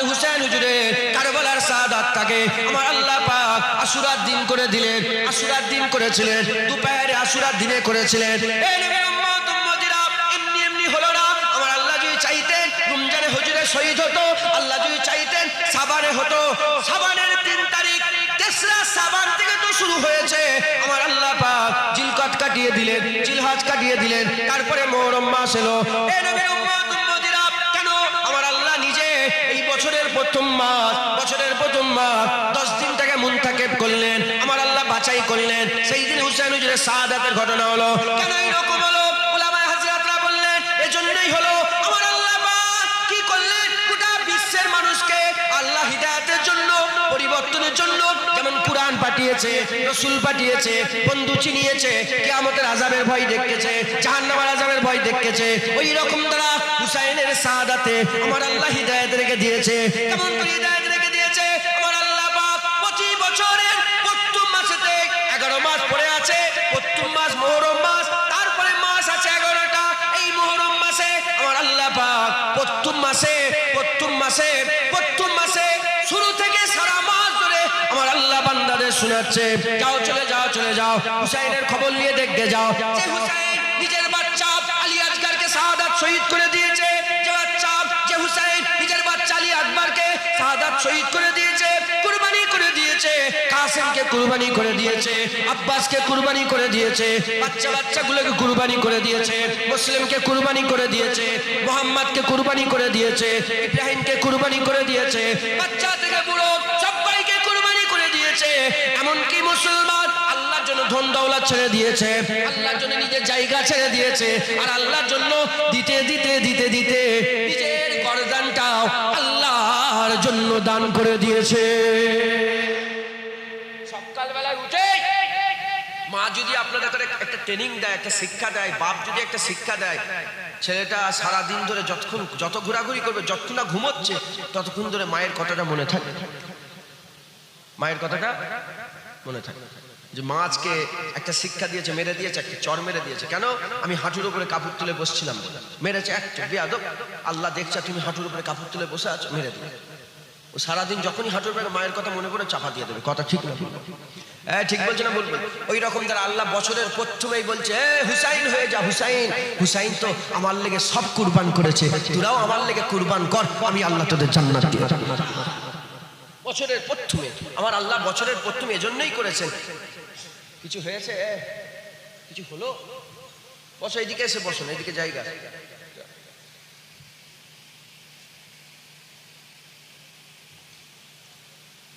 হুসাইন হুজুরের কারবালার শাহাদাতটাকে আমার আল্লাহ পাক আশুরার দিন করে দিলেন। আশুরার দিন করেছিলেন, দুপুরে আশুরার দিনে করেছিলেন। এই নবীর উম্মত উম্মতিরা এমনি এমনি হলো না। আমার আল্লাহ যদি চাইতেন রমজানে হুজুরে শহীদ হতো, আল্লাহ যদি চাইতেন সাবানে হতো। সাবানের 3 তারিখ, তেসরা সাবান থেকে তো শুরু হয়েছে। আমার আল্লাহ পাক জিলকত কাটিয়ে দিলেন, জিলহজ কাটিয়ে দিলেন, তারপরে মুহররম মাস এলো। এই নবীর উম্মত উম্মতিরা কেন আমার আল্লাহ নিজে এই বছরের প্রথম মাস, বছরের প্রথম মাস 10 দিনটাকে মুনতাকিব করলেন, আমার আল্লাহ বাছাই করলেন। সেই দিন হুসাইন হুজুরের শাহাদাতের ঘটনা হলো। কেন এরকম হলো? উলামায়ে হযরতরা বললেন এজন্যই হলো। আমার আল্লাহ পাক কি করলেন? গোটা বিশ্বের মানুষকে আল্লাহ হিদায়াতের জন্য, পরিবর্তনের জন্য যেমন কুরআন পাঠিয়েছে, রাসূল পাঠিয়েছে, বন্ধু চিনিয়েছে, কিয়ামতের আযাবের ভয় দেখিয়েছে, জাহান্নামের আযাবের ভয় দেখিয়েছে, ওই রকম তারা হুসাইনের শাহাদাতে আমার আল্লাহ হিদায়াত রেখে দিয়েছে। কেমন করে হিদায়াত রেখে দিয়েছে? আমার আল্লাহ পাক 25 বছরের প্রথম মাসেতে 11 মাস পড়ে আছে। প্রথম মাস মুহররম মাস, তারপরে মাস আছে 11টা। এই মুহররম মাসে আমার আল্লাহ পাক প্রথম মাসে শুরু থেকে সারা মাস ধরে আমার আল্লাহ বান্দাদের শোনাচ্ছে, যাও চলে যাও চলে যাও, হুসাইনের খবর নিয়ে দেখতে যাও। যে হুসাইন নিজের বাচ্চা আলী আসগরকে শাহাদাত শহীদ করে দিয়েছে, যে হুসাইন নিজের বাচ্চা আলী আকবরকে শাহাদাত শহীদ করে দিয়েছে, কুরবানি করে দিয়েছে, কাসেমকে কুরবানি করে দিয়েছে, আব্বাসকে কুরবানি করে দিয়েছে, বাচ্চাগুলোকে কুরবানি করে দিয়েছে, মুসলিমকে কুরবানি করে দিয়েছে, মুহাম্মদকে কুরবানি করে দিয়েছে, ইব্রাহিমকে কুরবানি করে দিয়েছে, বাচ্চা থেকে বুড়ো সবাইকে কুরবানি করে দিয়েছে। এমনকি মুসলমান আল্লাহর জন্য ধন দৌলত ছেড়ে দিয়েছে, আল্লাহর জন্য নিজের জায়গা ছেড়ে দিয়েছে, আর আল্লাহর জন্য দিতে দিতে দিতে দিতে নিজের গর্দানটাও আল্লাহর জন্য দান করে দিয়েছে। সকালবেলায় উঠে মা যদি আপনাদের একটা ট্রেনিং দেয়, একটা শিক্ষা দেয়, বাপ যদি একটা শিক্ষা দেয়, ছেলেটা সারাদিন ধরে যত ঘোরাঘুরি করবে, যতক্ষণ না ঘুমোচ্ছে ততক্ষণ ধরে মায়ের কথাটা মনে থাকে, মায়ের কথাটা মনে থাকে। যে মা আজকে একটা শিক্ষা দিয়েছে, মেরে দিয়েছে, একটা চর মেরে দিয়েছে। কেন? আমি হাঁটুর উপরে কাপড় তুলে বসছিলাম, মেরেছে একটা বেয়াদব। আল্লাহ দেখছে তুমি হাঁটুর উপরে কাপড় তুলে বসে আছো, মেরে দিলে। ও সারাদিন যখনই হাঁটুর উপরে মায়ের কথা মনে করে চাপা দিয়ে দেবে। কথা ঠিক না? হ্যাঁ ঠিক বলছে না? বলবেন। ওই রকম যারা আল্লাহ বছরের প্রথমেই বলছে হুসাইন হয়ে যা, হুসাইন তো আমার লেগে সব কুরবান করেছে, তোরাও আমার লেগে কুরবান কর, আমি আল্লাহ তোদের জান্নাত দিয়ে দেব। বছরের প্রথমে আমার আল্লাহ বছরের প্রথমে এজন্যই করেছেন। কিছু হয়েছে? কিছু হলো? বসো, এদিকে এসে বসুন, এদিকে জায়গা।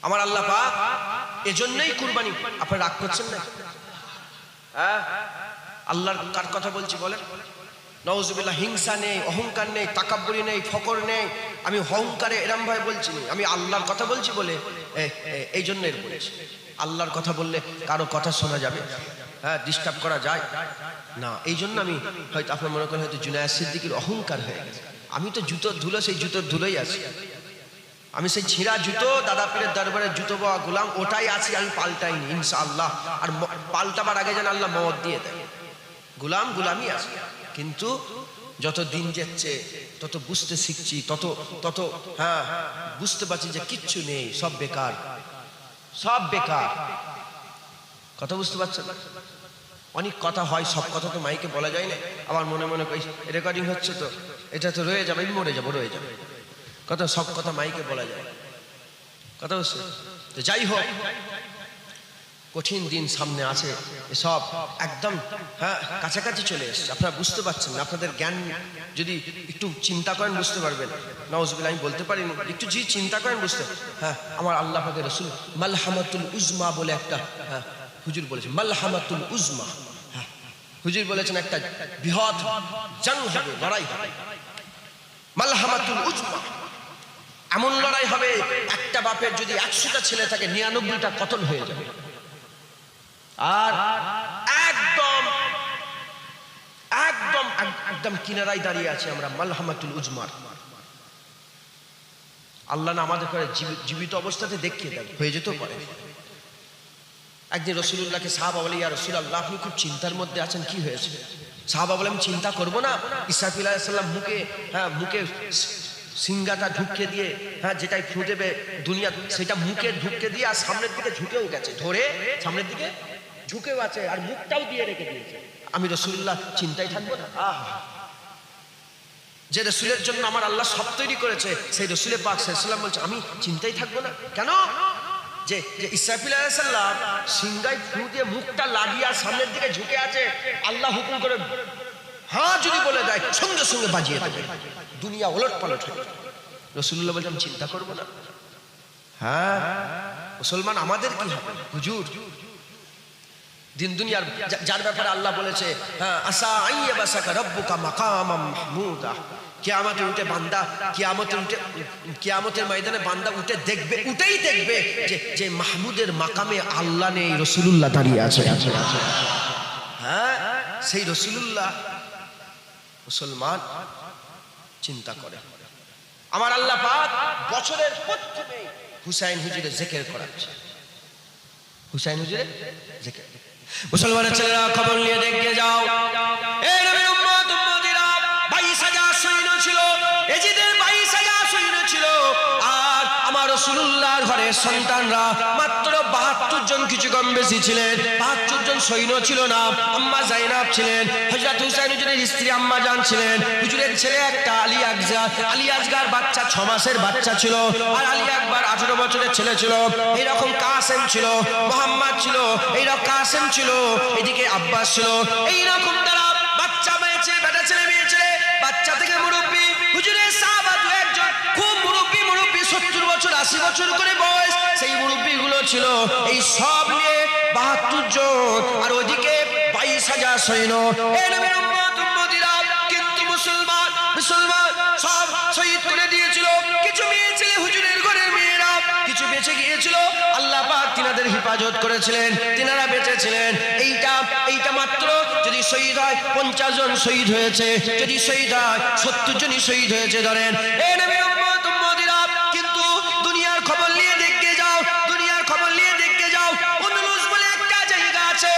আমার আল্লাহ পাক এজন্যই কুরবানি। আপনি রাগ করছেন না? হ্যাঁ, আল্লাহর কার কথা বলছি বলেন? নাউজুবিল্লাহ। হিংসা নেই, অহংকার নেই, তাকাব্বুরি নেই, ফকর নেই। আমি অহংকারে এরম ভাবে বলছি না, আমি আল্লাহর কথা বলছি বলে এই জন্য এর বলেছি। আল্লাহর কথা বললে কারো কথা শোনা যাবে, হ্যাঁ, ডিস্টার্ব করা যায় না। এই জন্য আমি হয়তো আপনার মনে করেন হয়তো জুনায়েদ সিদ্দিকীর অহংকার হয়ে গেছে। আমি তো জুতোর ধুলো, সেই জুতোর ধুলোই আছি। আমি সেই ছিঁড়া জুতো, দাদা পীরের দরবারের জুতো পাওয়া গোলাম, ওটাই আছি, আমি পাল্টাইনি ইনশাআল্লাহ। আর পাল্টাবার আগে যেন আল্লাহ মওত দিয়ে দেয়। গোলামই আছে। কিন্তু যত দিন যাচ্ছে তত বুঝতে শিখছি, তত হ্যাঁ বুঝতে পারছি যে কিচ্ছু নেই, সব বেকার। কথা বুঝতে পারছেন? অনেক কথা হয়, সব কথা তো মাইকে বলা যায় না। আবার মনে মনে কই রেকর্ডিং হচ্ছে তো, এটা তো রয়ে যাবে, আমি মরে যাবো, রয়ে যাবে। কথা সব কথা মাইকে বলা যায়, কথা বুঝছে? তো যাই হোক, কঠিন দিন সামনে আছে, এসব একদম হ্যাঁ কাছাকাছি চলে এসছে। আপনারা বুঝতে পারছেন না, আপনাদের জ্ঞান যদি একটু চিন্তা করেন বুঝতে পারবেন। নাউজুবিল্লাহ, আমি বলতে পারিনি, একটু যদি চিন্তা করেন বুঝতে। হ্যাঁ, আমার আল্লাহ পাকের রাসূল মালহামাতুল উজমা বলে একটা হুজুর বলেছেন, মালহামাতুল উজমা। হ্যাঁ, হুজুর বলেছেন একটা বৃহৎ জং হবে, লড়াই হবে, মালহামাতুল উজমা। এমন লড়াই হবে, একটা বাপের যদি 100টা ছেলে থাকে 99টা কতল হয়ে যাবে। আর একদম কিনারায় দাঁড়িয়ে আছে আমরা, মালহামাতুল উজমার। আল্লাহ না আমাদের করে জীবিত অবস্থাতে দেখিয়ে দেয়, হয়ে যেতেও পারে। একদিন রাসূলুল্লাহকে সাহাবা বলে, ইয়া রাসূলুল্লাহ, আপনি খুব চিন্তার মধ্যে আছেন, কি হয়েছে? সাহাবা বলে, আমি চিন্তা করবো না? ইসরাফিল আলাইহিস সালাম মুখে সিঙ্গাটা ঢুকিয়ে দিয়ে, হ্যাঁ, যেটাই ফু দেবে দুনিয়া, সেটা মুখে ঢুকিয়ে দিয়ে আর সামনের দিকে ঝুঁকেও গেছে, ধরে সামনের দিকে ঝুঁকেও আছে, আর মুখটাও দিয়ে রেখে দিয়েছে। আমি রাসূলুল্লাহ চিন্তায় থাকবো না? যে রাসূলের জন্য আমার আল্লাহ সব তৈরি করেছে, সেই রাসূলে পাক সাল্লাল্লাহু আলাইহি ওয়াসাল্লাম বলছে আমি চিন্তায় থাকবো না? কেন? যে ইসরাফিল আলাইহিস সালাম সিঙ্গায় ফু দিয়ে মুখটা লাগিয়ে আর সামনের দিকে ঝুঁকে আছে, আল্লাহ হুকুম করে হ্যাঁ যদি বলে দেয় সঙ্গে সঙ্গে বাজিয়ে দেবে, দুনিয়া ওলট পালট হয়ে যাবে। রাসূলুল্লাহ বলছেন চিন্তা করবো না? হ্যাঁ, মুসলমান আমাদের কি হবে হুজুর? দিন দুনিয়ার যার ব্যাপারে আল্লাহ বলেছে, হ্যাঁ, আসা আইয়াবাসাকা রাব্বুকা মাকামাম মাহমুদা, কিয়ামতে উঠে বান্দা, কিয়ামতের ময়দানে বান্দা উঠে দেখবে, উঠেই দেখবে যে মাহমুদের মাকামে আল্লাহ নেই, রাসূলুল্লাহ দাঁড়িয়ে আছে। হ্যাঁ, সেই রাসূলুল্লাহ মুসলমান চিন্তা করে। আমার আল্লাহ পাক বছরের প্রথমে হুসাইন হুজুরের জিকির করাচ্ছে, হুসাইন হুজুরের জিকির। মুসলমানের ছেলেরা খবর নিয়ে দেখে যাও, এই নবীর উম্মত উম্মতিরা 22,000 সৈন্য ছিল, এজিদের 22,000 সৈন্য ছিল, আর আমার রাসূলুল্লাহর ঘরের সন্তানরা মাত্র 72 জন, কিছু কম বেশি ছিলেন। 72 জন সৈন্য ছিল না। আম্মা যায়েনব ছিলেন, হযরত হুসাইন হুজুরের স্ত্রী আম্মা জান ছিলেন, হুজুরের ছেলে একটা আলী আসগার বাচ্চা 6 মাসের বাচ্চা ছিল, আর আলী আকবর 18 বছরের ছেলে ছিল। এইরকম কাসেম ছিল, মোহাম্মদ ছিল, এইরকম কাসেম ছিল, এদিকে আব্বাস ছিল। এইরকম তারা বাচ্চা মেয়েছে, বেটা ছেলে মেয়ে ছেলে, বাচ্চা থেকে মুরব্বী, হুজুরের সাহাবা দু একজন খুব মুরব্বী 70 বছর 80 বছর করে বয়স, সেই মুরব্বী গুলো ছিল। এই সব নিয়ে 72 জন, আর ওদিকে 22,000 সৈন্য। এই নবীর উম্মত উম্মতিরা কিন্তু মুসলমান সব শহীদ করে দিয়েছিল। কিছু মেয়ে ছেলে, হুজুরের ঘরের মেয়েরা কিছু বেঁচে গিয়েছিল, আল্লাহ পাক তিনাদের হেফাজত করেছিলেন, তিনারা বেঁচেছিলেন। এইটা মাত্র যদি শহীদ হয় 50 জন শহীদ হয়েছে, যদি শহীদ হয় 70 জনই শহীদ হয়েছে ধরেন। এই নবীর উম্মত উম্মতিরা কিন্তু দুনিয়ার খবর নিয়ে দেখতে যাও, দুনিয়ার খবর নিয়ে দেখতে যাও, আন্দুলুস বলে একটা জায়গা আছে,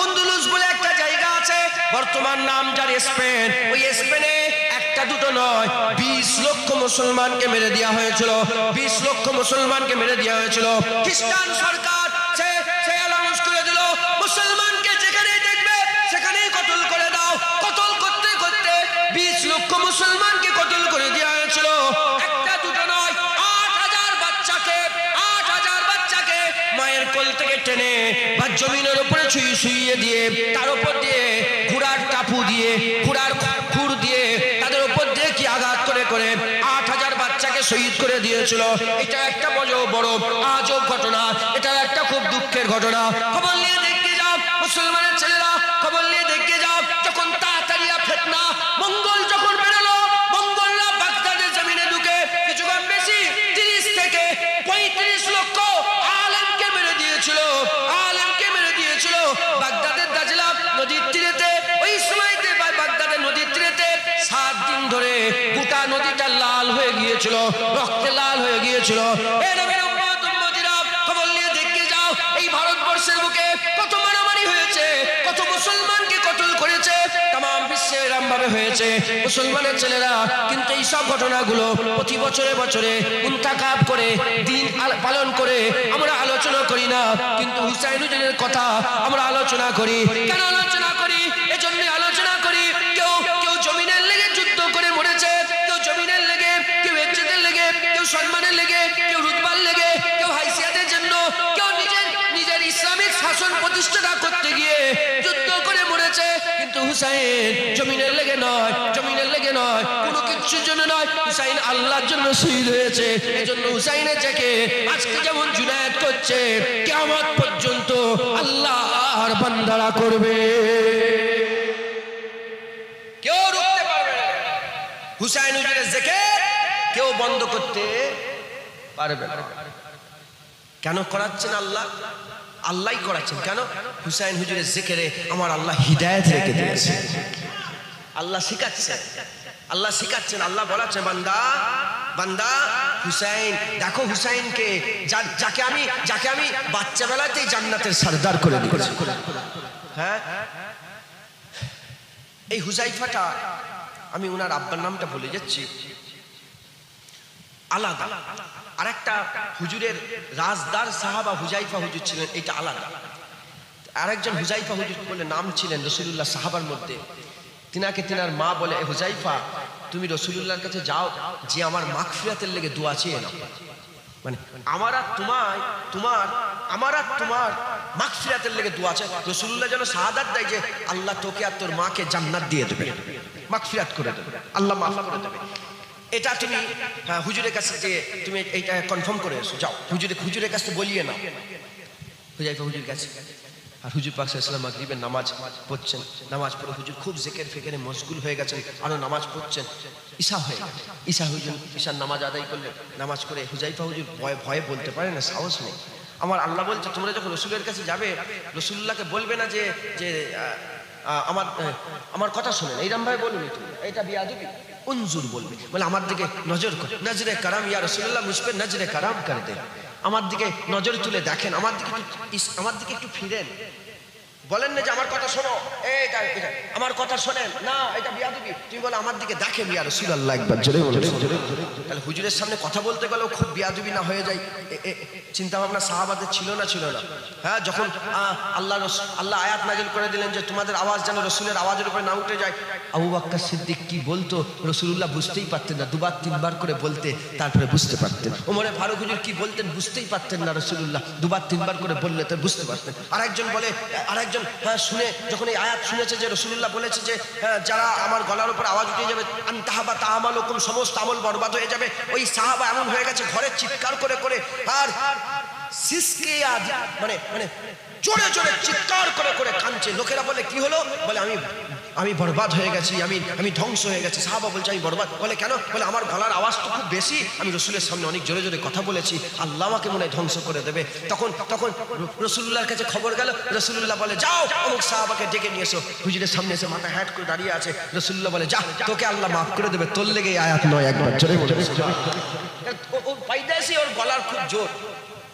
আন্দুলুস বলে একটা জায়গা আছে, বর্তমান নাম যার স্পেন। ওই স্পেনে একটা দুটো নয়, 20 লক্ষ মুসলমানকে মেরে দেওয়া হয়েছিল, 20 লক্ষ মুসলমানকে মেরে দেওয়া হয়েছিল। খ্রিস্টান সরকার সে অ্যানাউন্স করে দিল, মুসলমানকে যেখানেই দেখবে সেখানেই কতল করে দাও। কতল করতে করতে 20 লক্ষ মুসলমানকে কতল করে দেওয়া হয়েছিল। একটা দুটো নয়, 8,000 বাচ্চাকে মায়ের কোল থেকে টেনে বা জমিনের উপরে শুইয়ে দিয়ে, তার উপর দিয়ে ঘোড়ার টাপু দিয়ে, ঘোড়ার খুর দিয়ে, তাদের উপর দিয়ে কি আঘাত করে করে 8,000 বাচ্চাকে শহীদ করে দিয়েছিল। এটা একটা বড় আজব ঘটনা, এটা একটা খুব দুঃখের ঘটনা। খবর নিয়ে দেখতে যাও মুসলমানের ছেলেরা, খবর নিয়ে দেখতে যাও, যখন তাতারিয়া ফিতনা মঙ্গল যখন বেরোলো, মঙ্গলরা বাগদাদের জমিনে ঢুকে কিছু কম বেশি 30 থেকে 35 লক্ষ আলেমকে মেরে দিয়েছিল, বাগদাদের দাজলা নদীর তীরেতে। ওই সময়তে বাগদাদের নদীর তীরেতে 7 দিন ধরে গোটা নদীটা লাল হয়ে গিয়েছিল, রক্তে লাল হয়ে গিয়েছিল। এই নবীর উম্মত উম্মতিরা খবর নিয়ে দেখতে যাও, এই ভারতবর্ষের বুকে কত মারামারি হয়েছে, কত মুসলমানকে কতল করেছে, তামাম বিশ্বে এরকম ভাবে হয়েছে মুসলমানের ছেলেরা। কিন্তু এই সব ঘটনাগুলো প্রতি বছরে মুনতাকাব করে, দিন পালন করে আমরা আলোচনা করি না, কিন্তু হুসাইন হুজুরের কথা আমরা আলোচনা করি। কেন আলোচনা করি? এজন্য আলোচনা করি, কেউ জমিনের লেগে যুদ্ধ করে মরেছে, কেউ জমিনের লেগে, কেউ ইজ্জতের লেগে, কেউ সম্মানের লেগে, কেউ রুতবার লেগে, কেউ হাইসিয়াতের জন্য, কেউ নিজের ইসলামিক শাসন প্রতিষ্ঠা করতে গিয়ে যুদ্ধ করে মরেছে। কিন্তু হুসাইন জমিনের লেগে নয়, কোনো কিছুর জন্য নয়, হুসাইন আল্লাহর জন্য শহীদ হয়েছে। এজন্য হুসাইনের থেকে আজকে যেমন জুনায়েদ করছে, কিয়ামত পর্যন্ত আল্লাহর বান্দারা করবে, কেউ রুখতে পারবে না। হুসাইন হুজুরের জিকির কেউ বন্ধ করতে পারবে না। কেন করাচ্ছেন? আল্লাহই করাচ্ছেন। কেন? হুসাইন হুজুরের জিকিরে আমার আল্লাহ হিদায়াত রেখে দিয়েছে, আল্লাহ শিখাচ্ছেন, আল্লাহ বলাচ্ছেন, বান্দা হুসাইন দেখো, হুসাইনকে যাকে আমি বাচ্চা বেলাতেই জান্নাতের সরদার করে দিয়েছি। হ্যাঁ, এই হুজাইফাটা, আমি ওনার আব্বার নামটা ভুলে যাচ্ছি, আলাদা। আরেকটা হুজুরের রাজদার সাহাবা হুজাইফা হুজুর ছিলেন, এটা আলাদা। আরেকজন হুজাইফা হুজুর বলে নাম ছিলেন রাসূলুল্লাহ সাহাবার মধ্যে। তিনার মা বলে, হুজাইফা তুমি রাসূলুল্লাহর কাছে যাও, যে আমার মাগফিরাতের লেগে দোয়া চেয়ে নাও। মানে আমার আর তোমার মাগফিরাতের লেগে দোয়া চাই। রাসূলুল্লাহ যেন শাহাদাত দেয় যে আল্লাহ তোকে আর তোর মাকে জান্নাত দিয়ে দেবে, মাগফিরাত করে দেবে, আল্লাহ মাফ করে দেবে। এটা তুমি হুজুরের কাছে যে তুমি এইটা কনফার্ম করে এসো, যাও হুজুরের কাছে বলিয়ে নাও। হুজাইফা হুজুর কাছে, আর হুজুর পাক সাল্লাল্লাহু আলাইহি ওয়াসাল্লাম মাগরিবের নামাজ পড়ছেন। নামাজ পড়ে হুজুর খুব জিকির ফিকিরে মশগুল হয়ে গেছেন, আরো নামাজ পড়ছেন। ঈশা হয়ে গেল। ঈশার নামাজ আদায় করলেন। নামাজ করে হুজাইফা হুজুর ভয়ে বলতে পারে না, সাহস নেই। আমার আল্লাহ বলছে তোমরা যখন রাসূলের কাছে যাবে, রাসূলুল্লাহকে বলবে না যে আমার কথা শোনেন, এইরকম ভাবে বলুন, এটা বিয়াদবি, উনজুর বলবে, বলে আমার দিকে নজর কর, নজরে কারাম ইয়া রাসূলুল্লাহ মুঝপে নজরে কারাম করে দেন, আমার দিকে নজর তুলে দেখেন, আমার দিকে একটু ফিরেন। বলেন না যে আমার কথা শোনো, এটা আমার কথা শোনেন না, এটা বিয়াদবি। তুমি বলে আমার দিকে দেখেন ইয়া রাসূলুল্লাহ, একবার জোরে বলেন। তাহলে হুজুরের সামনে কথা বলতে গেলেও খুব বিয়াদবি না হয়ে যায়, চিন্তা ভাবনা সাহাবাদের ছিল না? হ্যাঁ, যখন আল্লাহ আয়াত নাযিল করে দিলেন যে তোমাদের আওয়াজ যেন রাসূলের আওয়াজের উপরে না উঠে যায়। আবু বকর সিদ্দিক কি বলতো রাসূলুল্লাহ বুঝতেই পারতেন না, দুবার তিনবার করে বলতে তারপরে বুঝতে পারতেন। ওমরে ফারুক হুজুর কি বলতেন বুঝতেই পারতেন না, রাসূলুল্লাহ দুবার তিনবার করে বললে তো বুঝতে পারতেন। আরেকজন শুনে যখন এই আয়াত শুনেছে যে রাসূলুল্লাহ বলেছে যে যারা আমার গলার উপর আওয়াজ উঠে যাবে আনতাহাবা তা'মালুকুম, সমস্ত আমল বরবাদ হয়ে যাবে। ওই সাহাবা এমন হয়ে গেছে ঘরে চিৎকার করে করে আর সিসকে মানে জোরে জোরে চিৎকার করে করে কাঁদছে। লোকেরা বলে কি হলো? বলে আমি বরবাদ হয়ে গেছি, আমি ধ্বংস হয়ে গেছি। সাহাবা বলছে আমি বরবাদ। বলে কেন? বলে আমার গলার আওয়াজ তো খুব বেশি, আমি রাসূলের সামনে অনেক জোরে জোরে কথা বলেছি, আল্লাহ আমাকে মনে হয় ধ্বংস করে দেবে। তখন রাসূলুল্লাহর কাছে খবর গেল। রাসূলুল্লাহ বলে যাও অমুক সাহাবাকে ডেকে নিয়ে এসো। হুজুরের সামনে এসে মাথা হ্যাট করে দাঁড়িয়ে আছে। রাসূলুল্লাহ বলে যা, তোকে আল্লাহ মাফ করে দেবে, তোর লেগে আয়াত নয়, একবার জোরে বলে। ওর পাইদাসি, ওর গলার খুব জোর।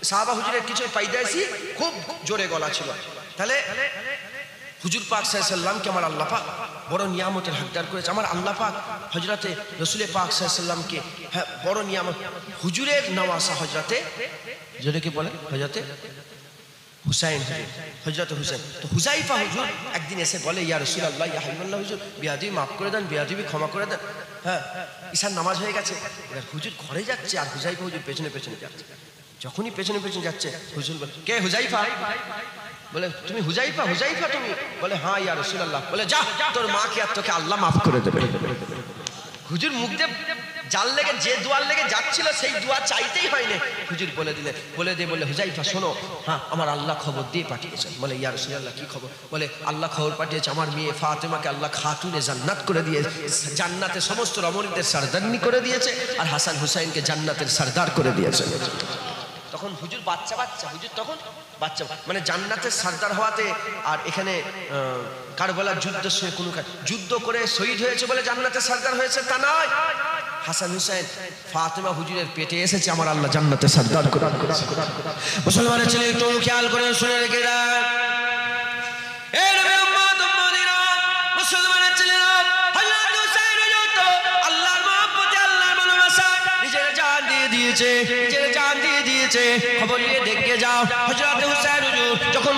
সাহাবা হুজুরের কিছু পাইদাসি, খুব জোরে গলা ছিল। তাহলে হুজুর পাক সাল্লাল্লাহু আলাইহি ওয়াসাল্লামকে আমার আল্লাহ পাক বড় নিয়ামতের হকদার করেছে। আমার আল্লাহ পাক হযরতে রাসূল পাক সাল্লাল্লাহু আলাইহি ওয়াসাল্লামকে বড় নিয়ামত, হুজুরের নওয়াসা হযরতে যেটাকে বলে হযরতে হুসাইন, হযরত হুসাইন। তো হুজাইফা হুজুর একদিন এসে বলে ইয়া রাসূলুল্লাহ, ইয়া হাবিবাল্লাহ হুজুর, বিয়াদবি মাফ করে দেন, বিয়াদবি ক্ষমা করে দেন। হ্যাঁ, ঈশার নামাজ হয়ে গেছে, হুজুর ঘরে যাচ্ছে আর হুজাইফা হুজুর পেছনে পেছনে যাচ্ছে। যখনই পেছনে পেছনে যাচ্ছে হুজুর বলে কে হুজাইফা? বলে তুমি হুজাইফা তুমি? বলে হ্যাঁ ইয়া রাসূলুল্লাহ। বলে যা, তোর মাকে আর তোকে আল্লাহ মাফ করে দেবে। হুজুর মুখ দিয়ে যার লেগে যে দোয়ার লেগে যাচ্ছিল সেই দোয়া চাইতেই হয়নি, হুজুর বলে বলে হুজাইফা শোনো, হ্যাঁ আমার আল্লাহ খবর দিয়ে পাঠিয়েছেন। বলে ইয়া রাসূলুল্লাহ কি খবর? বলে আল্লাহ খবর পাঠিয়েছে আমার মেয়ে ফাতেমাকে আল্লাহ খাতুনে জান্নাত করে দিয়েছে, জান্নাতে সমস্ত রমণীদের সরদারনি করে দিয়েছে, আর হাসান হুসাইনকে জান্নাতের সরদার করে দিয়েছে। তখন হুজুর বাচ্চা, হুজুর তখন বাচ্চা, মানে জান্নাতের সরদার হওয়াতে। আর এখানে কারবালার যুদ্ধ করে শহীদ হয়েছে বলে জান্নাতের সরদার হয়েছে তা নয়। হাসান হুসাইন ফাতেমা হুজুরের পেটে এসেছে, আমার আল্লাহ জান্নাতের সরদার করে। মুসলমানের ছেলে একটু খেয়াল করে শুনে রেখে দেন, এই নবীর উম্মত উম্মতিরা, মুসলমানের ছেলেরা, হযরত হুসাইন হুজুর তো আল্লাহর মহব্বতে, আল্লাহর ভালোবাসা নিজের জান দিয়ে দিয়েছে। খবর নিয়ে দেখে যাও, হযরত হুসাইন হুজুর যখন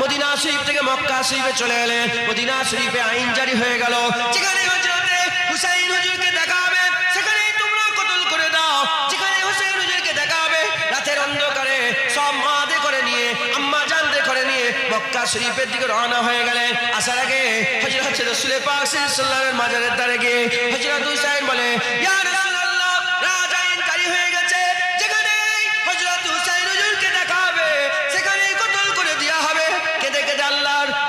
মদিনা শরীফ থেকে মক্কা শরীফে চলে এলেন, মদিনা শরীফে আইন জারি হয়ে গেল, যেখানে হযরত হুসাইন হুজুরকে দেখা হবে সেখানেই তোমরা কতল করে দাও। যেখানে হুসাইন হুজুরকে দেখা হবে রাতের অন্ধকারে সব মাদের করে নিয়ে, আম্মা জানদের করে নিয়ে মক্কা শরীফের দিকে রওনা হয়ে গেলেন। আসার আগে হযরত রাসূল পাক সাল্লাল্লাহু আলাইহি ওয়াসাল্লামের মাজারের ধারে গিয়ে হযরত হুসাইন বলে ইয়া রাসূলুল্লাহ, রাজ আইন জারি হয়ে গেছে, যেখানে হযরত হুসাইন হুজুরকে দেখা হবে সেখানেই কতল করে দেওয়া হবে। কেঁদে কেঁদে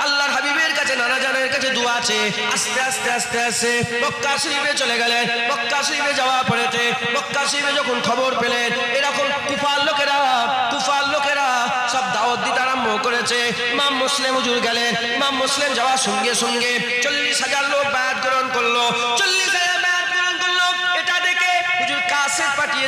আল্লাহর হাবিবের কাছে, নানা জানের কাছে দোয়া আছে। আস্তে আস্তে মক্কা শরীফে চলে গেলেন। মক্কা শরীফে যাওয়ার পরেতে মক্কা শরীফে যখন খবর পেলেন এরকম কুফার লোকেরা সব দাওয়াত দিতে আরম্ভ করেছে, ইমাম মুসলিম হুজুর গেলেন। ইমাম মুসলিম যাওয়ার সঙ্গে সঙ্গে 40,000 লোক বায়াত গ্রহণ করলো। 40,000 বায়াত গ্রহণ করলো। এটা দেখে হুজুর কাসেদ পাঠিয়ে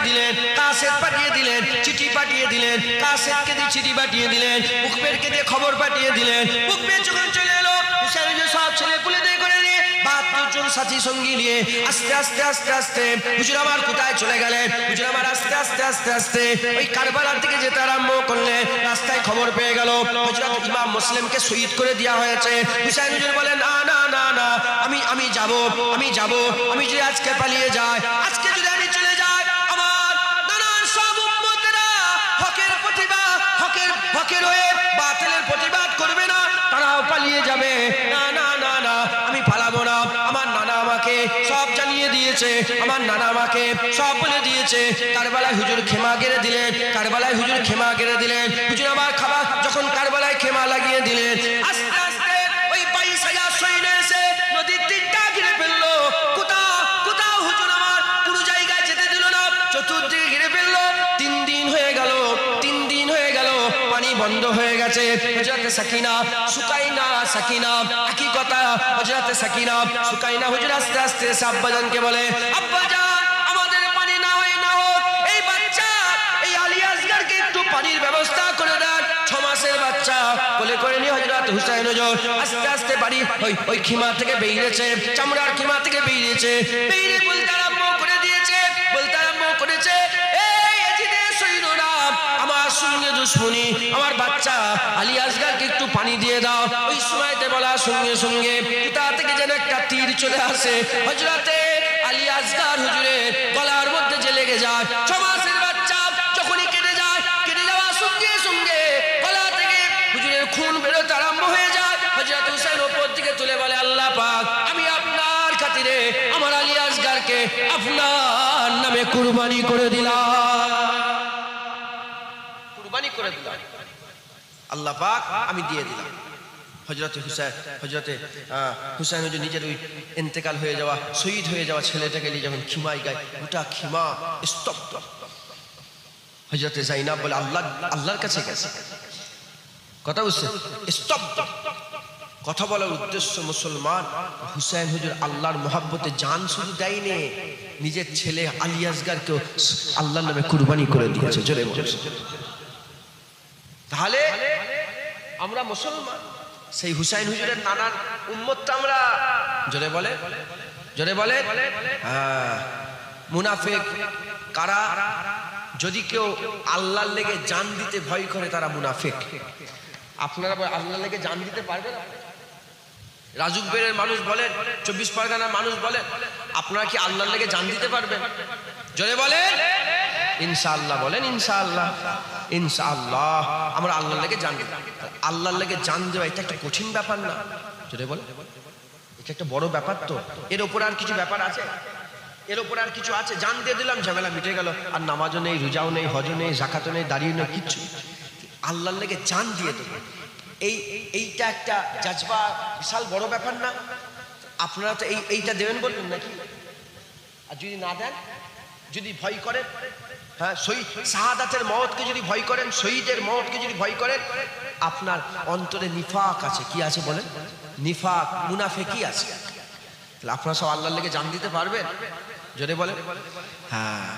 দিলেন, চিঠি পাঠিয়ে দিলেন, কাসেদকে দিয়ে চিঠি পাঠিয়ে দিলেন, মুখবেরকে দিয়ে খবর পাঠিয়ে দিলেন। মুখবের যখন চলে এলো হুসাইন হুজুর সব ছেলে পুলেদের করে নিয়ে 72 জন 5 জন সাথী সঙ্গী নিয়ে আস্তে আস্তে আস্তে আস্তে হুজুর আমার কোথায় চলে গেলেন? হুজুর আমার আস্তে আস্তে আস্তে আস্তে ওই কারবালার দিকে যেতে আরম্ভ করলেন। রাস্তায় খবর পেয়ে গেল হযরত ইমাম মুসলিমকে শহীদ করে দেওয়া হয়েছে। হুসাইন হুজুর বলেন, না না না না, আমি যাব, আমি যদি আজকে পালিয়ে যাই, আজকে যদি আমি চলে যাই, আমার নানার সব উম্মতেরা হকের প্রতিবাদ, হকের হয়ে বাতিলের প্রতিবাদ করবে না, তারাও পালিয়ে যাবে। না না না না, আমি পালাবো না। আমার নানা আমাকে সব জানিয়ে দিয়েছে, আমার নানা আমাকে সব বলে দিয়েছে। কারবালায় হুজুর খেমা গেড়ে দিলেন, কারবালায় হুজুর খেমা গেড়ে দিলেন। হুজুর আমার খাবার যখন কারবালায় খেমা লাগিয়ে দিলেন, আস্তে আস্তে ওই 22,000 সৈন্য এসে নদীর তীরটা ঘিরে ফেললো। কোথাও হুজুর আমার কোনো জায়গায় যেতে দিল না, চতুর্দিকে ঘিরে ফেললো। 3 দিন হয়ে গেল, পানি বন্ধ হয়ে গেছে। হযরতে সাকিনা সাকিনা একই কথা। হযরতে সাকিনা হুজুর আস্তে আস্তে আব্বাজানকে বলে, আব্বাজান আমাদের পানি না হয় না হোক, এই বাচ্চা এই আলী আসগরকে একটু পানির ব্যবস্থা করে দেন। 6 মাসের বাচ্চা কোলে করে নিয়ে হযরত হুসাইন হুজুর আস্তে আস্তে বাড়ি ওই খিমা থেকে বেরিয়েছে, চামড়ার খিমা থেকে বেরিয়েছে। বেরিয়ে বলতে আরম্ভ করেছে, এই এজিদের সৈন্যরা আমার সঙ্গে দুশমনি, আমার বাচ্চা আলী আসগরকে একটু পানি দিয়ে দাও। ওই সময়তে বলা সঙ্গে সঙ্গে কোথা থেকে যেন একটা তীর চলে আসে। হযরতে আলী আসগর হুজুরের গলার মধ্যে যে লেগে যায়। 6 মাসের বাচ্চা যখনই কেটে যাওয়ার সঙ্গে সঙ্গে গলা থেকে হুজুরের খুন বেরোতে আরম্ভ হয়ে যায়। হযরত হুসাইন উপর দিকে তুলে বলে, আল্লাহ পাক, আমি আপনার খাতিরে আমার আলী আসগরকে আপনার নামে কুরবানি করে দিলাম, আল্লাহ পাক আমি দিয়ে দিলাম। হযরতে হুসাইন হুজুর নিজের ওই ইন্তেকাল হয়ে যাওয়া, শহীদ হয়ে যাওয়া ছেলেটাকে নিয়ে যখন খিমায় গায়, গোটা খিমা স্তব্ধ। হযরতে যায়নাব বলে, আল্লাহর কাছে গেছে। কথা বুঝছে? স্তব্ধ। কথা বলার উদ্দেশ্য, মুসলমান হুসাইন হুজুর আল্লাহর মহব্বতে জান শুধু দেয়নি, নিজের ছেলে আলী আসগরকেও আল্লাহর নামে কুরবানি করে দিয়েছে। জোরে বলে। তাহলে আমরা মুসলমান, সেই হুসাইন হুজুরের নানার উম্মতটা আমরা। জোরে বলে। মুনাফিক কারা? যদি কেউ আল্লাহর লেগে জান দিতে ভয় করে, তারা মুনাফিক। আপনারা আল্লাহর লেগে জান দিতে পারবেন? রাজুকবেরের মানুষ বলেন, 24 পরগনার মানুষ বলেন, আপনারা কি আল্লাহর লেগে জান দিতে পারবেন? জোরে বলেন ইনশাআল্লাহ। বলেন ইনশাআল্লাহ আমরা আল্লাহর লেগে জান দেব। আল্লাহর লেগে জান দেওয়া এটা একটা কঠিন ব্যাপার না? জোরে বলেন, এটা একটা বড় ব্যাপার। তো এর উপর আর কিছু ব্যাপার আছে? এর উপর আর কিছু আছে? জান দিয়ে দিলাম, ঝামেলা মিটে গেল। আর নামাজও নেই, রোজাও নেই, হজও নেই, যাকাতও নেই, দাঁড়িয়ে নেই, কিচ্ছু। আল্লাহর লেগে জান দিয়ে দেব, এইটা একটা জাজবা, বিশাল বড় ব্যাপার না? আপনারা তো এইটা দেবেন বলবেন নাকি? আর যদি না দেন, যদি ভয় করেন, হ্যাঁ, শাহাদাতের মওতকে যদি ভয় করেন, শহীদের মওতকে যদি ভয় করেন, আপনার অন্তরে নিফাক আছে। কি আছে বলেন? নিফাক, মুনাফিকি আছে। তাহলে আপনারা সব আল্লাহর লেগে জান দিতে পারবেন? জোরে বলেন। হ্যাঁ,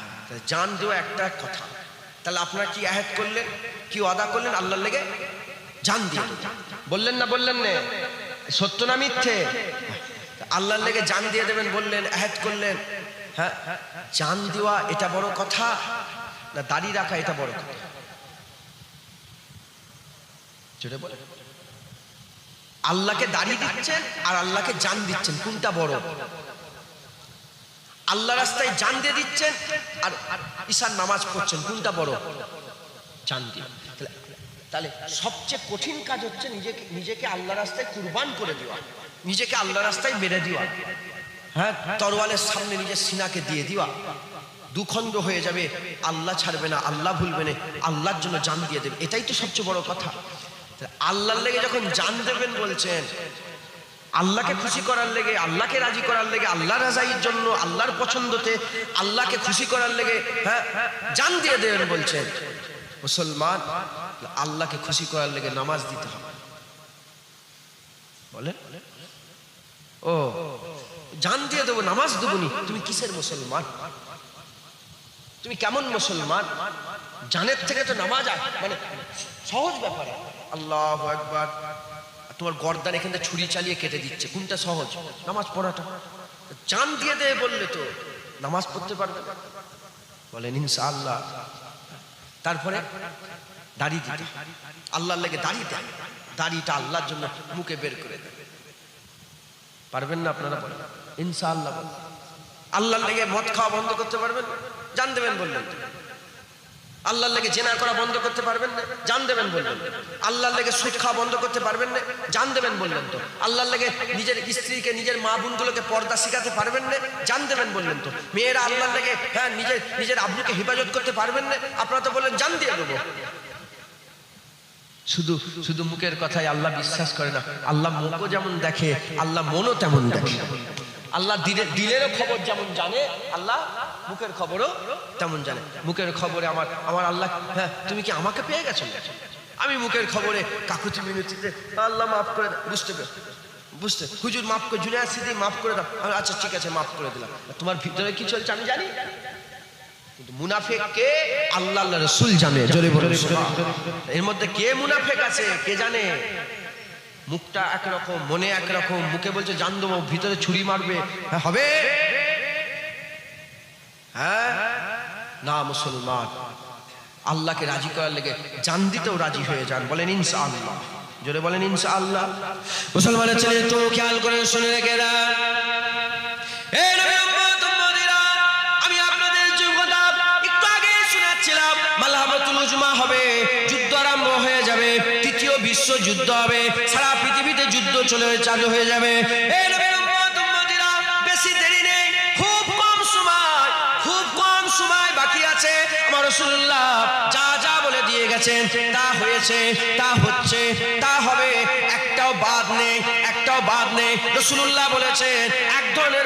জান দেওয়া একটা কথা। তাহলে আপনারা কি আয়াত করলেন, কি ওয়াদা করলেন? আল্লাহর লেগে জান দিয়ে বললেন না? সত্য না মিথ্যে? আল্লাহর লেগে জান দিয়ে দেবেন বললেন, আয়াত করলেন। হ্যাঁ, জান দেওয়া এটা বড় কথা না দাড়ি রাখা এটা বড় কথা? জোরে বলেন। আল্লাহকে দাড়ি দিচ্ছেন আর আল্লাহকে জান দিচ্ছেন, কোনটা বড়? আল্লাহ রাস্তায় জান দিয়ে দিচ্ছেন আর ঈশার নামাজ পড়ছেন, কোনটা বড়? জান দিয়ে। তাহলে সবচেয়ে কঠিন কাজ হচ্ছে নিজেকে আল্লাহ রাস্তায় কুরবান করে দেওয়া, নিজেকে আল্লাহ রাস্তায় মেরে দেওয়া। হ্যাঁ, তরোয়ালের সামনে নিজের সিনাকে দিয়ে দেওয়া। দুখণ্ড হয়ে যাবে, আল্লাহ ছাড়বে না, আল্লাহ ভুলবে না, আল্লাহর জন্য জান দিয়ে দেবে। এটাই তো সবচেয়ে বড় কথা। আল্লাহর লেগে যখন জান দেবেন বলছেন, আল্লাহকে খুশি করার লেগে, আল্লাহকে রাজি করার লেগে, আল্লাহ রাজাইয়ের জন্য, আল্লাহর পছন্দতে, আল্লাহকে খুশি করার লেগে হ্যাঁ জান দিয়ে দেবেন বলছেন। মুসলমান, আল্লাহকে খুশি করার লেগে নামাজ দিতে হবে। বলেন, ও জান দিয়ে দেবো, নামাজ দেবনি, তুমি কিসের মুসলমান? তুমি কেমন মুসলমান? জানের থেকে তো নামাজ মানে সহজ ব্যাপার। আল্লাহু আকবার। তোমার গর্দান এখান থেকে ছুরি চালিয়ে কেটে দিচ্ছে, কোনটা সহজ? নামাজ পড়াটা। জান দিয়ে দেবে বললে তো নামাজ পড়তে পারবে? বলেন ইনশাআল্লাহ। তারপরে দাড়ি দিতে, আল্লাহর লেগে দাড়ি দেন, দাড়িটা আল্লাহর জন্য মুখে বের করে দেন। পারবেন না আপনারা? বলেন ইনশাআল্লাহ। আল্লাহর লেগে মদ খাওয়া বন্ধ করতে পারবেন? জান দেবেন বললেন। আল্লাহর লেগে জেনা করা বন্ধ করতে পারবেন না? জান দেবেন বললেন। আল্লাহর লেগে সুদ খাওয়া বন্ধ করতে পারবেন না? জান দেবেন বললেন তো। আল্লাহর লেগে নিজের স্ত্রীকে, নিজের মা বোনগুলোকে পর্দা শিখাতে পারবেন না? জান দেবেন বললেন তো। মেয়েরা আল্লাহর লেগে নিজের আব্বুকে হেফাজত করতে পারবেন না? আপনারা তো বললেন জান দিয়ে দেবো। শুধু শুধু মুখের কথাই আল্লাহ বিশ্বাস করে না। আল্লাহ মুখও যেমন দেখে, আল্লাহ মনও তেমন দেখে। আল্লাহ দিলেরও খবর যেমন জানে, আল্লাহ মুখের খবরও তেমন জানে। মুখের খবরে আমার আল্লাহ, হ্যাঁ তুমি কি আমাকে পেয়ে গেছো? আমি মুখের খবরে কাকুতি মিনতিতে আল্লাহ মাফ করে দাও, বুঝতে হুজুর মাফ করে, জুনিয়ার সিদ্ধি মাফ করে দাও, আচ্ছা ঠিক আছে মাফ করে দিলাম। তোমার ভিতরে কি চলছে আমি জানি, কিন্তু মুনাফিককে আল্লাহ রাসূল জানে। জোরে বলে এর মধ্যে কে মুনাফিক আছে কে জানে? মুখটা একরকম, মনে একরকম, মুখে বলছে জান দেবো, ভিতরে ছুরি মারবে। হবে? হ্যাঁ না। মুসলমান আল্লাহকে রাজি করার লেগে জান দিতেও রাজি হয়ে যান। বলেন ইনশাআল্লাহ। জোরে বলেন ইনশাআল্লাহ। মুসলমানের ছেলে তো খেয়াল করে শুনে রেখে দেন। আমি আপনাদের যোগ্যতা একটু আগে শোনাচ্ছিলাম। মালহামাতুল উজমা হবে, যুদ্ধ আরম্ভ হয়ে যাবে, তৃতীয় বিশ্বযুদ্ধ হবে, সারা পৃথিবীতে যুদ্ধ চালু হয়ে যাবে। বেশি দেরি নেই, খুব কম সময় বাকি আছে। আমার রাসূলুল্লাহ যা যা বলে দিয়ে গেছেন তা হয়েছে, তা হচ্ছে, তা হবে, একটাও বাদ নেই। রাসূলুল্লাহ বলেছেন এক ধরনের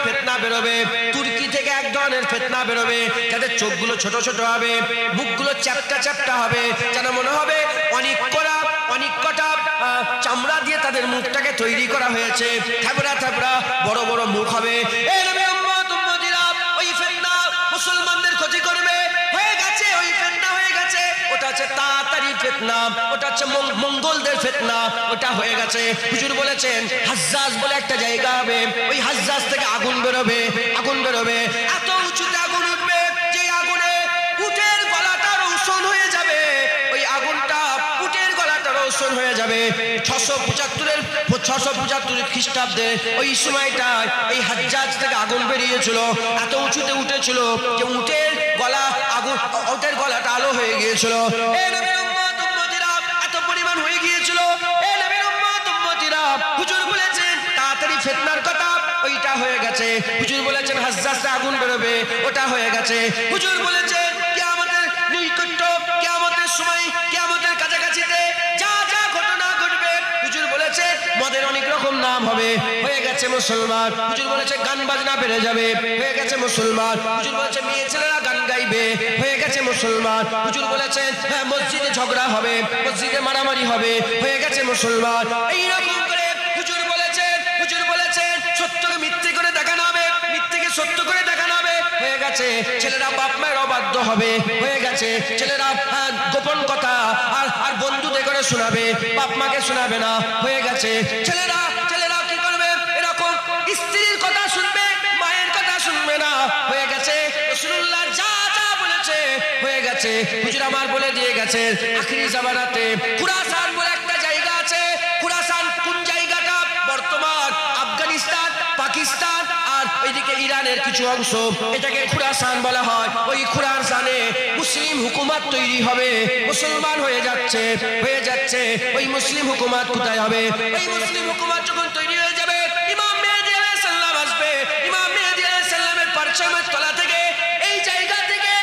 ফিতনা বেরোবে, তুর্কি থেকে এক ধরনের ফিতনা বেরোবে, যাদের চোখগুলো ছোট ছোট হবে, মুখগুলো চ্যাপ্টা হবে, যেন মনে হবে অনেক কটা চামড়া দিয়ে তাদের মুখটাকে তৈরি করা হয়েছে। থাবড়া বড় বড় মুখ হবে। ওই ফিতনা মুসলমানদের ক্ষতি করবে। হয়ে গেছে, ওই ফিতনা হয়ে গেছে। ওটা হচ্ছে তাড়াতাড়ি ফিতনা, ওটা হচ্ছে মঙ্গলদের ফিতনা, ওটা হয়ে গেছে। হুজুর বলেছেন হাজ্জাজ বলে একটা জায়গা হবে, ওই হাজ্জাজ থেকে আগুন বেরোবে। এত উঁচুতে আগুন উঠবে যে আগুনে উটের গলাটা রৌশন হয়ে যাবে। ওই আগুনটা উটের গলাটা রৌশন হয়ে যাবে। 675 খ্রিস্টাব্দে ওই সময়টায় এই হাজ্জাজ থেকে আগুন বেরিয়েছিল। এত উঁচুতে উঠেছিল যে উটের গলাটা আলো হয়ে গিয়েছিল। এত পরিমাণ হয়ে গিয়েছিল। হুজুর বলেছেন তাড়াতাড়ি ফিতনার কথা, ওইটা হয়ে গেছে। হুজুর বলেছেন হাজ্জাজে আগুন বেরোবে, ওটা হয়ে গেছে। হুজুর বলেছেন কিয়ামতের নৈকট্য, কিয়ামতের সময়, কিয়ামতের কাছাকাছিতে যা যা ঘটনা ঘটবে। হুজুর বলেছে মদের অনেক রকম নাম হবে, হয়ে গেছে মুসলমান। হুজুর বলেছে গান বাজনা বেড়ে যাবে, হয়ে গেছে মুসলমান। হুজুর বলেছে মেয়ে ছেলেরা গান গাইবে, হয়ে গেছে মুসলমান। হুজুর বলেছেন মসজিদে ঝগড়া হবে, মসজিদে মারামারি হবে, হয়ে গেছে মুসলমান। এইরকম করে হুজুর বলেছেন সত্যকে মিথ্যে করে দেখানো হবে, মিথ্যেকে সত্য করে দেখানো হবে, হয়ে গেছে। ছেলেরা বাপ মায়ের অবাধ্য হবে, হয়ে গেছে। ছেলেরা গোপন কথা আর বন্ধুদের করে শোনাবে, বাপ মাকে শোনাবে না, হয়ে গেছে। ছেলেরা কি করবে? এরকম স্ত্রীর কথা শুনবে, মায়ের কথা শুনবে না, হয়ে গেছে। রাসূলুল্লাহ যা যা বলেছে হয়ে গেছে। হুজুর আমার বলে দিয়ে গেছে আখিরি জামানাতে খুরাসান বলে একটা জায়গা আছে। খুরাসান কোন জায়গাটা? বর্তমান আফগানিস্তান, পাকিস্তান আর ওইদিকে ইরানের কিছু অংশ, এটাকে খুরাসান বলা হয়। ওই খুরাসানে মুসলিম হুকুমত তৈরি হবে, মুসলমান হয়ে যাচ্ছে। ওই মুসলিম হুকুমত কোথায় হবে? ওই মুসলিম হুকুমত যখন তৈরি হয়ে যাবে, ইমাম মেহেদী আলাইহিস সালাম আসবে। ইমাম মেহেদী আলাইহিস সালামের পরচমের তলা থেকে, এই জায়গা থেকে,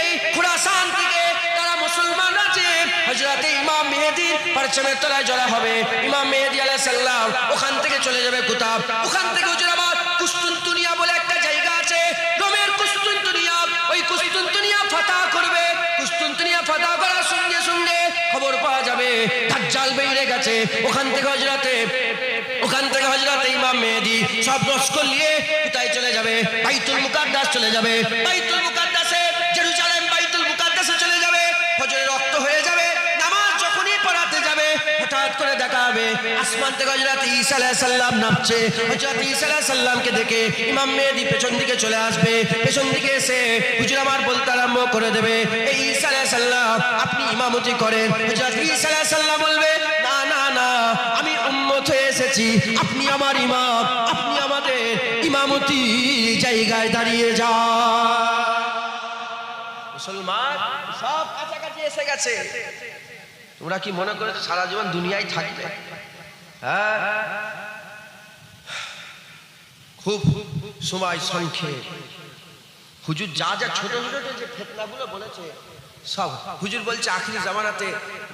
এই খুরাসান থেকে তারা মুসলমানরা যে হযরত ইমাম মেহেদীর পরচমের তলায় জড়া হবে। ইমাম মেহেদী আলাইহিস সালাম ওখান থেকে চলে যাবে কোথাও, ওখান থেকে হুজুর আবার কুস্তুনতুনিয়া বলে একটা জায়গা আছে, রোমের কুস্তুনতুনিয়া। ওই কুস্তুনতুনিয়া ফাতহ করবে। কুস্তুনতুনিয়া ফাতহ করার সঙ্গে সঙ্গে খবর পাওয়া যাবে দাজ্জাল বেরিয়ে গেছে। ওখান থেকে হযরত ইমাম মেহেদী সব লস্কর নিয়ে কোথায় চলে যাবে? বাইতুল মুকাদ্দাস চলে যাবে। বাইতুল মুকাদ্দাসে, জেরুজালেম বাইতুল মুকাদ্দাসে চলে যাবে। ফজরের রক্ত হয়ে যাবে। নামাজ যখনই পড়াতে যাবে হঠাৎ করে দেখা হবে দাঁড়াবে, আসমান থেকে হযরত ঈসা আলাইহিস সালাম নামছে। হযরত ঈসা আলাইহিস সালামকে দেখে ইমাম মেহেদী পেছন দিকে চলে আসবে, পেছন দিকে এসে হুজুর আমার বলতে আরম্ভ করে দেবে, এই ঈসা আলাইহিস সালাম আপনি ইমামতি করেন। হযরত ঈসা আলাইহিস সালাম বলবে, না না না, আমি উম্মত হয়ে এসেছি, আপনি আমার ইমাম, আপনি আমাদের ইমামতি জায়গায় দাঁড়িয়ে যান। মুসলমান সব কাছাকাছি এসে গেছে। তোমরা কি মনে করেছো সারা জীবন দুনিয়ায় থাকবে? হ্যাঁ, খুব সময় সংক্ষেপ। হুজুর যা যা ছোট ছোট যে ফিতনাগুলো বলেছে সব হুজুর বলছে আখিরি জামানাতে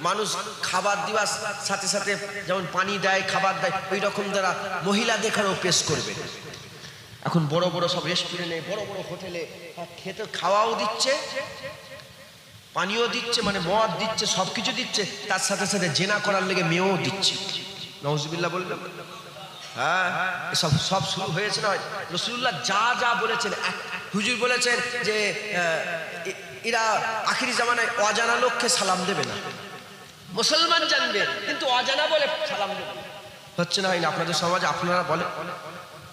মানুষ খাবার দেওয়ার সাথে সাথে যেমন পানি দেয়, খাবার দেয়, ওই রকম দ্বারা মহিলা দেখারও পেশ করবে। এখন বড় বড় সব রেস্টুরেন্টে, বড় বড় হোটেলে খেতে খাওয়াও দিচ্ছে, পানিও দিচ্ছে, মানে মদ দিচ্ছে, সবকিছু দিচ্ছে, তার সাথে সাথে জেনা করার লেগে মেয়েও দিচ্ছে। নাউজুবিল্লাহ বলবেন। হ্যাঁ, এসব সব শুরু হয়েছে না। রাসূলুল্লাহ যা যা বলেছেন, হুজুর বলেছেন যে এরা আখিরি জামানায় অজানা লোককে সালাম দেবে না, মুসলমান জানবে কিন্তু অজানা বলে সালাম দেবে। হচ্ছে না, হয় না আপনাদের সমাজে? আপনারা বলে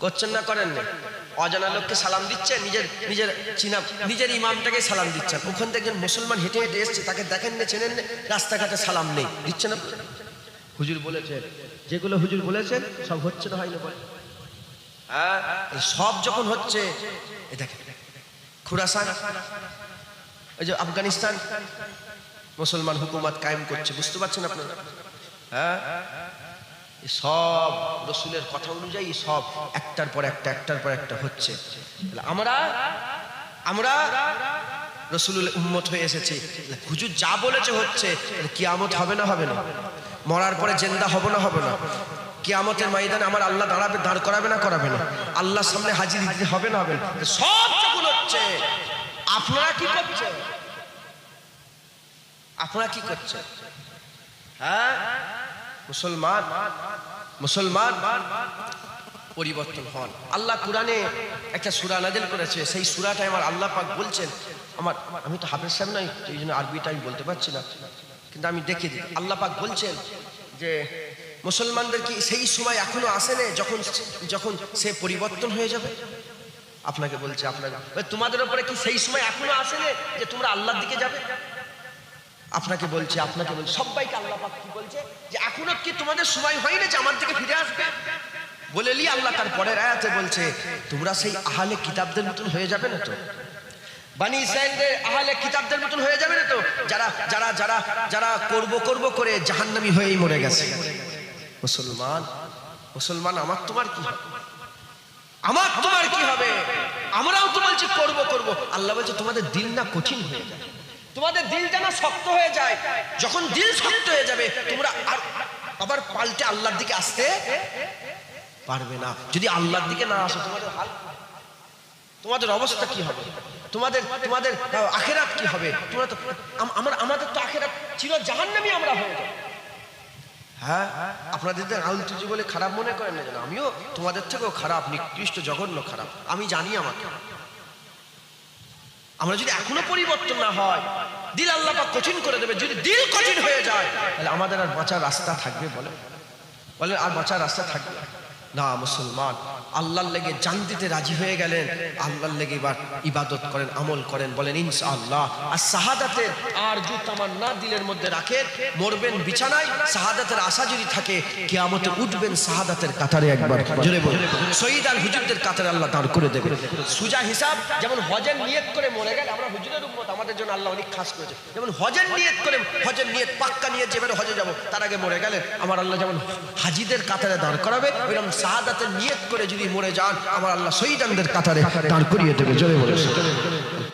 করছেন না, করেন না? অজানা লোককে সালাম দিচ্ছে, নিজের নিজের চিনা নিজের ইমামটাকে সালাম দিচ্ছেন। ওখান থেকে একজন মুসলমান হেঁটে হেঁটে এসছে, তাকে দেখেন না, চেনেন না, রাস্তাঘাটে সালাম নেই, দিচ্ছে না। হুজুর বলেছেন, যেগুলো হুজুর বলেছেন সব হচ্ছে না, হয় না বলে? হ্যাঁ, সব যখন হচ্ছে, এই দেখেন খুরাসান, ওই যে আফগানিস্তান মুসলমান হুকুমত কায়েম করছে, বুঝতে পারছেন আপনারা? হ্যাঁ, সব রসুলের কথা অনুযায়ী সব একটার পর একটা, একটার পর একটা হচ্ছে। আমরা আমরা রসুলের উম্মত হয়ে এসেছি। হুজুর যা বলেছে হচ্ছে। কিয়ামত হবে না, হবে না? মরার পরে জিন্দা হব না, হবে না? কিয়ামতের ময়দানে আমার আল্লাহ দাঁড়াবে, দাঁড় করাবে না, করাবে না? আল্লাহর সামনে হাজির দিতে হবে না, হবে না? সব যখন হচ্ছে, আপনারা কি করছেন? আপনারা কি করছেন? হ্যাঁ, মুসলমান মুসলমান পরিবর্তন হন। আল্লাহ কুরআনে একটা সূরা নাযিল করেছে, সেই সূরাটায় আমার আল্লাহ পাক বলছেন, আমি তো হাফেজ সাহেব নই, এই জন্য আরবিটা আমি বলতে পারছি না, কিন্তু আমি দেখে দিই। আল্লাহ পাক বলছেন যে মুসলমানদের কি সেই সময় এখনো আসেনি যখন যখন সে পরিবর্তন হয়ে যাবে? আপনাকে বলছে, আপনাকে তোমাদের উপরে কি সেই সময় এখনো আসেনি যে তোমরা আল্লাহর দিকে যাবে? আপনাকে বলছে, আপনাকে বলছে, সবাইকে আল্লাহ পাক কি বলছে যে এখনো কি তোমাদের সময় হয়নি যে আমার দিকে ফিরে আসবে? বলেলি আল্লাহ তার পরের আয়াতে বলছে তোমরা সেই আহলে কিতাবদের মতন হয়ে যাবে না তো? বনি ইসরাইলদের আহলে কিতাবদের মতন হয়ে যাবে না তো? যারা যারা যারা যারা করব করে জাহান্নামী হয়েই মরে গেছে। মুসলমান মুসলমান আমার তোমার কি হবে? আমার তোমার কি হবে? আমরাও তো বলছি করব। আল্লাহ বলছে তোমাদের দিল না কঠিন হয়ে যায়, তোমাদের দিলটা না শক্ত হয়ে যায়। যখন দিল শক্ত হয়ে যাবে তোমরা আবার পাল্টে আল্লাহর দিকে আসতে পারবে না। যদি আল্লাহর দিকে না আসো তোমাদের অবস্থা কি হবে? তোমাদের আখিরাত কি হবে? তোমরা তো আমাদের তো আখিরাত চির জাহান্নামী আমরা হয়ে যাব। হ্যাঁ, আপনাদের আউল তুজি বলে খারাপ মনে করেন না যেন, আমিও তোমাদের থেকেও খারাপ, নিকৃষ্ট, জঘন্য খারাপ, আমি জানি আমাকে। আমরা যদি এখনো পরিবর্তন না হয়, দিল আল্লাহ পাক কঠিন করে দেবে। যদি দিল কঠিন হয়ে যায় তাহলে আমাদের আর বাঁচার রাস্তা থাকবে? বলেন আর বাঁচার রাস্তা থাকবে না? মুসলমান আল্লাহর লেগে জান দিতে রাজি হয়ে গেলেন, আল্লাহর লেগে এবার ইবাদত করেন, আমল করেন, বলেন ইনশাআল্লাহ। আর শাহাদাতের আরজু তামান্না দিলের মধ্যে রাখেন, মরবেন বিছানায়, শাহাদাতের আশা যদি থাকে, কিয়ামতে উঠবেন শাহাদাতের কাতারে। একবার জোরে বলেন, শহীদ আর হুজুরদের কাতারে আল্লাহ দাঁড় করে দেবে। সুজা হিসাব, যেমন হজের নিয়ত করে মরে গেলে, আমরা হুজুরের উম্মত, আমাদের জন্য আল্লাহ অনেক খাস করেছে। যেমন হজের নিয়ত করে, হজের নিয়ত পাক্কা নিয়ত, যেবারে হজে যাব তার আগে মরে গেলেন, আমার আল্লাহ যেমন হাজিদের কাতারে দাঁড় করাবে, ওইরকম শাহাদাতের নিয়ত করে যদি মরে যান, আমার আল্লাহ শহীদানদের কাতারে দাঁড় করিয়ে দেবে। জোরে বলে